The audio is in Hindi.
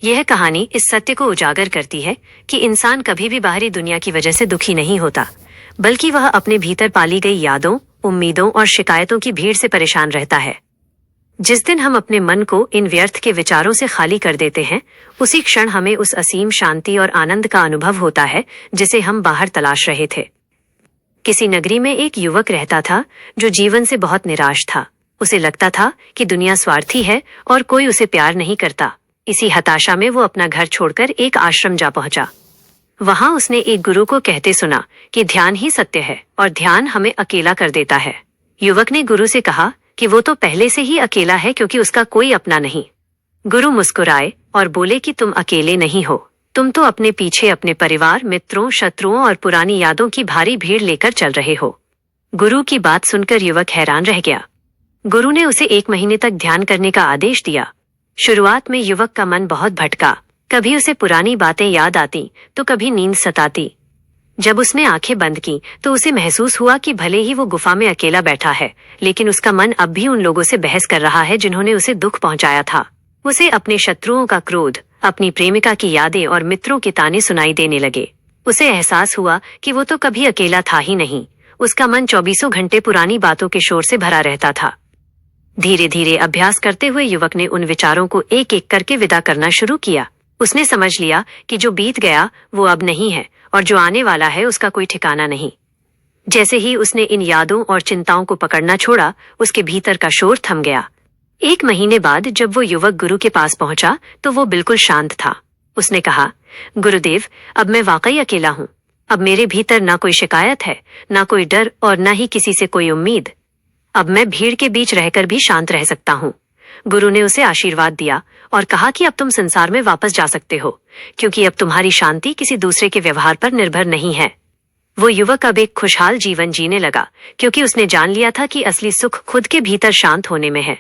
यह कहानी इस सत्य को उजागर करती है कि इंसान कभी भी बाहरी दुनिया की वजह से दुखी नहीं होता, बल्कि वह अपने भीतर पाली गई यादों, उम्मीदों और शिकायतों की भीड़ से परेशान रहता है। जिस दिन हम अपने मन को इन व्यर्थ के विचारों से खाली कर देते हैं, उसी क्षण हमें उस असीम शांति और आनंद का अनुभव होता है जिसे हम बाहर तलाश रहे थे। किसी नगरी में एक युवक रहता था जो जीवन से बहुत निराश था। उसे लगता था कि दुनिया स्वार्थी है और कोई उसे प्यार नहीं करता। इसी हताशा में वो अपना घर छोड़कर एक आश्रम जा पहुंचा। वहां उसने एक गुरु को कहते सुना कि ध्यान ही सत्य है और ध्यान हमें अकेला कर देता है। युवक ने गुरु से कहा कि वो तो पहले से ही अकेला है क्योंकि उसका कोई अपना नहीं। गुरु मुस्कुराए और बोले कि तुम अकेले नहीं हो, तुम तो अपने पीछे अपने परिवार, मित्रों, शत्रुओं और पुरानी यादों की भारी भीड़ लेकर चल रहे हो। गुरु की बात सुनकर युवक हैरान रह गया। गुरु ने उसे 1 महीने तक ध्यान करने का आदेश दिया। शुरुआत में युवक का मन बहुत भटका। कभी उसे पुरानी बातें याद आती तो कभी नींद सताती। जब उसने आंखें बंद की तो उसे महसूस हुआ कि भले ही वो गुफा में अकेला बैठा है, लेकिन उसका मन अब भी उन लोगों से बहस कर रहा है जिन्होंने उसे दुख पहुंचाया था। उसे अपने शत्रुओं का क्रोध, अपनी प्रेमिका की यादें और मित्रों के ताने सुनाई देने लगे। उसे एहसास हुआ कि वो तो कभी अकेला था ही नहीं। उसका मन 24 घंटे पुरानी बातों के शोर से भरा रहता था। धीरे धीरे अभ्यास करते हुए युवक ने उन विचारों को एक एक करके विदा करना शुरू किया। उसने समझ लिया कि जो बीत गया वो अब नहीं है और जो आने वाला है उसका कोई ठिकाना नहीं। जैसे ही उसने इन यादों और चिंताओं को पकड़ना छोड़ा, उसके भीतर का शोर थम गया। 1 महीने बाद जब वो युवक गुरु के पास पहुंचा तो वो बिल्कुल शांत था। उसने कहा, गुरुदेव, अब मैं वाकई अकेला हूँ। अब मेरे भीतर ना कोई शिकायत है, ना कोई डर और ना ही किसी से कोई उम्मीद। अब मैं भीड़ के बीच रहकर भी शांत रह सकता हूँ। गुरु ने उसे आशीर्वाद दिया और कहा कि अब तुम संसार में वापस जा सकते हो, क्योंकि अब तुम्हारी शांति किसी दूसरे के व्यवहार पर निर्भर नहीं है। वो युवक अब एक खुशहाल जीवन जीने लगा, क्योंकि उसने जान लिया था कि असली सुख खुद के भीतर शांत होने में है।